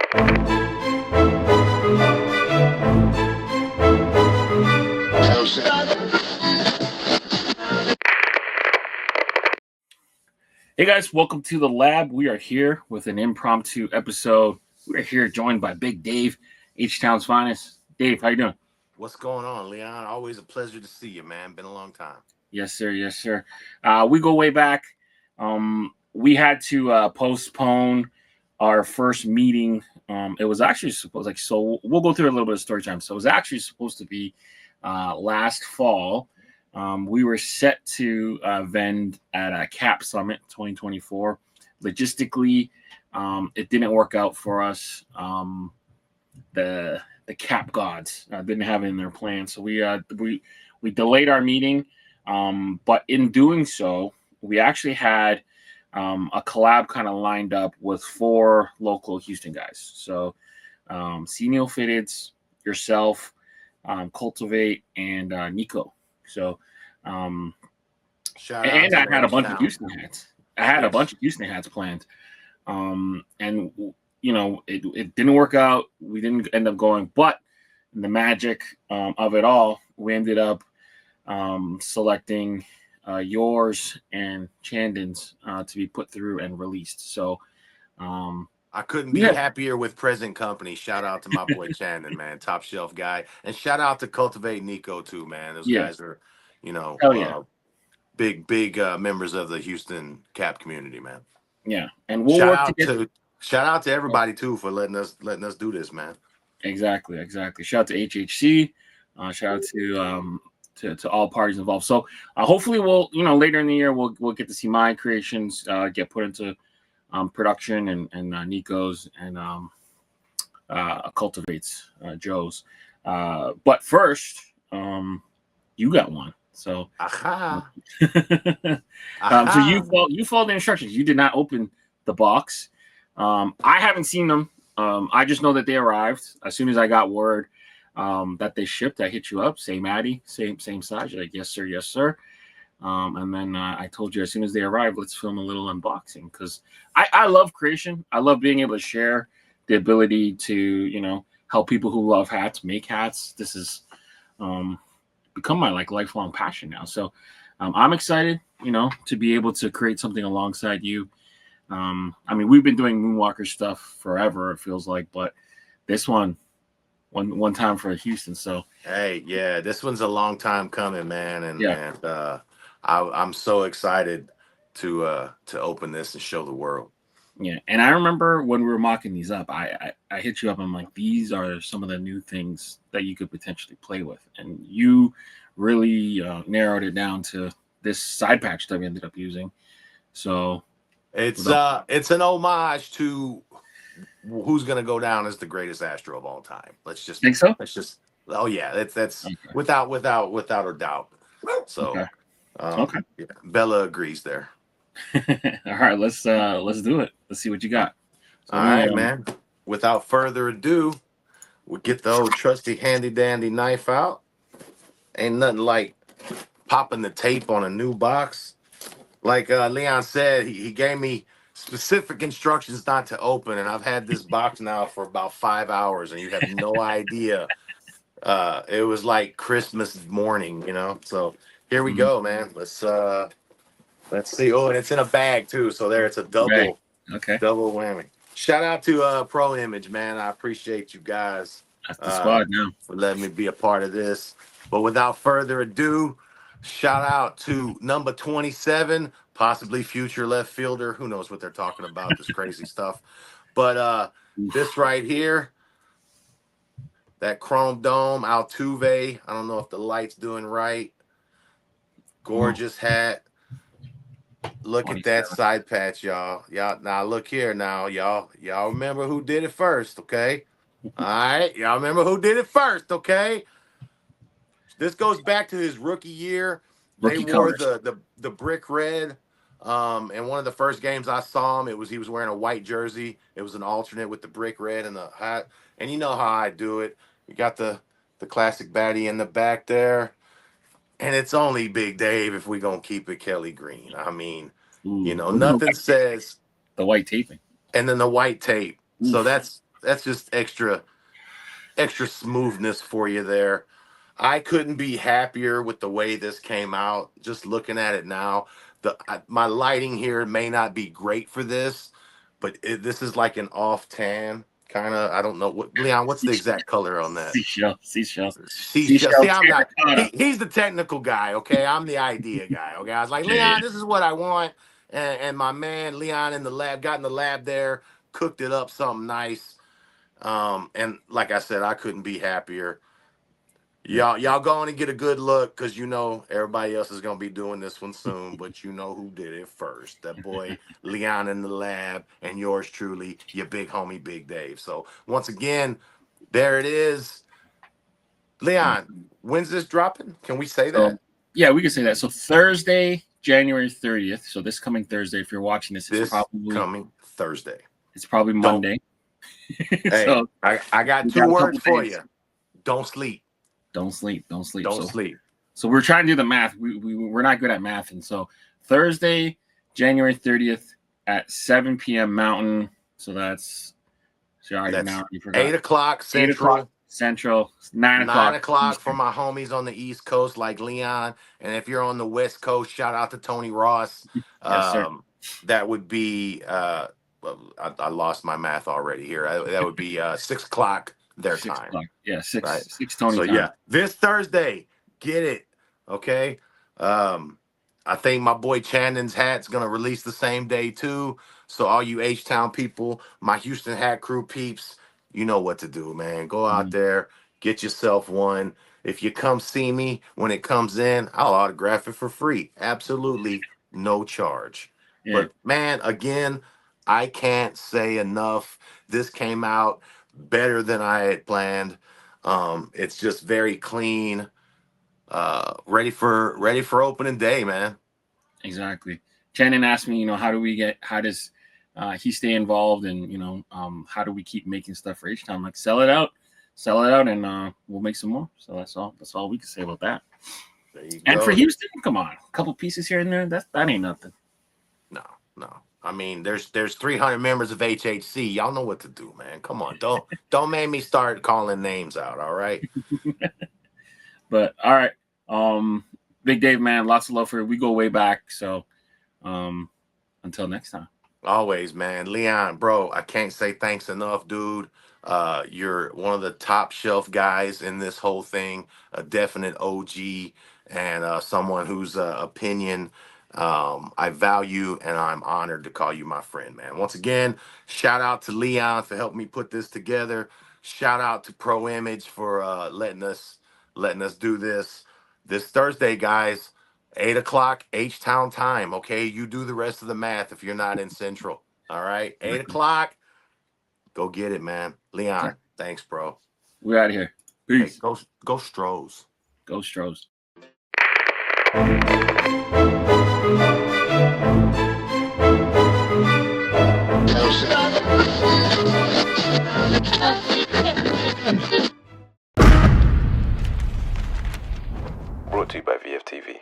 Hey guys, welcome to the lab. We are here with an impromptu episode. We're here joined by Big Dave, H-Town's finest. Dave, how you doing? What's going on, Leon? Always a pleasure to see you, man. Been a long time. Yes, sir. Yes, sir. We go way back. We had to postpone our first meeting. It was actually supposed so we'll go through a little bit of story time. So it was actually supposed to be last fall. We were set to vend at a CAP Summit 2024. Logistically, it didn't work out for us. The CAP gods didn't have it in their plan, so we delayed our meeting. But in doing so, we actually had a collab kind of lined up with 4 local Houston guys. So Neil Fitteds, yourself, Cultivate, and Nico. So and I had a bunch of Houston hats. I had a bunch of Houston hats planned. And you know, it didn't work out. We didn't end up going, but the magic of it all, we ended up selecting yours and Chandon's to be put through and released. So I couldn't be happier with present company. Shout out to my boy Chandon, man, top shelf guy, and shout out to Cultivate Nico too, man. Those guys are, you know, big members of the Houston CAP community, man. Yeah, and we'll shout out to everybody too for letting us do this, man. Exactly. Shout out to HHC. Shout out to all parties involved. So hopefully we'll, you know, later in the year we'll get to see my creations get put into production and Nico's and Cultivates Joe's. But first, you got one. So so you followed the instructions. You did not open the box. I haven't seen them. I just know that they arrived. As soon as I got word that they shipped, I hit you up. Same Addy, same size. You're like, yes, sir. And then I told you as soon as they arrived, let's film a little unboxing because I love creation. I love being able to share the ability to, you know, help people who love hats make hats. This is become my lifelong passion now. So I'm excited, you know, to be able to create something alongside you. I mean, we've been doing Moonwalker stuff forever, it feels like, but this one time for Houston. So hey, yeah, this one's a long time coming, man, and I'm so excited to open this and show the world. Yeah, and I remember when we were mocking these up, I hit you up. I'm like, these are some of the new things that you could potentially play with, and you really narrowed it down to this side patch that we ended up using. So it's an homage to who's gonna go down as the greatest Astro of all time. Let's just think so. Oh yeah, that's okay. without a doubt. So okay. Yeah, Bella agrees there. All right, let's do it. Let's see what you got. So all right, man. Without further ado, we'll get the old trusty handy dandy knife out. Ain't nothing like popping the tape on a new box. Like Leon said, he gave me specific instructions not to open, and I've had this box now for about 5 hours, and you have no idea. It was like Christmas morning, you know. So here we go, man. Let's see. Oh, and it's in a bag too. So there, it's a double whammy. Shout out to Pro Image, man. I appreciate you guys. That's the squad now. For letting me be a part of this. But without further ado, shout out to number 27, possibly future left fielder. Who knows what they're talking about, this crazy stuff. But this right here, that chrome dome, Altuve. I don't know if the light's doing right. Gorgeous hat. Look at that side patch, y'all. Now look here now, y'all. Y'all remember who did it first, okay? All right. Y'all remember who did it first, okay? This goes back to his rookie year. They wore the brick red. And one of the first games I saw him, he was wearing a white jersey. It was an alternate with the brick red and the hat. And you know how I do it. You got the classic baddie in the back there. And it's only Big Dave if we gonna keep it Kelly Green. I mean, you know, nothing says the white taping. And then the white tape. So that's extra smoothness for you there. I couldn't be happier with the way this came out. Just looking at it now, my lighting here may not be great for this, but this is like an off tan kind of. I don't know what Leon. What's the exact color on that? Seashell. See, I'm not. He's the technical guy. Okay, I'm the idea guy. Okay, I was like, Leon, this is what I want, and my man Leon in the lab got in the lab there, cooked it up something nice. And like I said, I couldn't be happier. Y'all going to get a good look because everybody else is gonna be doing this one soon, but you know who did it first. That boy Leon in the lab, and yours truly, your big homie Big Dave. So once again, there it is. Leon, when's this dropping? Can we say that? Yeah, we can say that. So Thursday, January 30th. So this coming Thursday, if you're watching this, it's probably coming Thursday. It's probably Monday. Hey, so I got two words for you. Don't sleep. Don't sleep. Sleep. So we're trying to do the math. We're not good at math. And so Thursday, January 30th at 7 p.m. Mountain. So that's 8 o'clock Central. 8 o'clock Central. 9 o'clock. 9 o'clock for my homies on the East Coast like Leon. And if you're on the West Coast, shout out to Tony Ross. Yes, sir. That would be I lost my math already here. That would be 6 o'clock their time. Yeah, 6 right? 6 Tony time. Yeah, this Thursday, get it. Okay. I think my boy Chandon's hat's gonna release the same day too. So all you H-Town people, my Houston hat crew peeps, you know what to do, man. Go out there, get yourself one. If you come see me when it comes in, I'll autograph it for free. Absolutely no charge. Yeah. But man, again, I can't say enough. This came out better than I had planned. It's just very clean. Ready for opening day, man. Exactly. Shannon asked me, how does he stay involved, and how do we keep making stuff for H-Town? Like, sell it out, and we'll make some more. So that's all we can say about that. There you and go. For Houston, come on, a couple pieces here and there. That ain't nothing. No. I mean, there's 300 members of HHC. Y'all know what to do, man. Come on, don't make me start calling names out. All right. But all right, Big Dave, man, lots of love for you. We go way back. So until next time. Always, man. Leon, bro, I can't say thanks enough, dude. You're one of the top shelf guys in this whole thing, a definite OG, and someone whose opinion I value, and I'm honored to call you my friend, man. Once again, shout out to Leon for helping me put this together. Shout out to Pro Image for letting us do this Thursday, guys. 8 o'clock H-Town time. Okay, you do the rest of the math if you're not in Central. All right, 8 o'clock. Go get it, man. Leon, thanks, bro. We're out of here. Peace. Hey, go Stros. Go Stros. Brought to you by VFTV.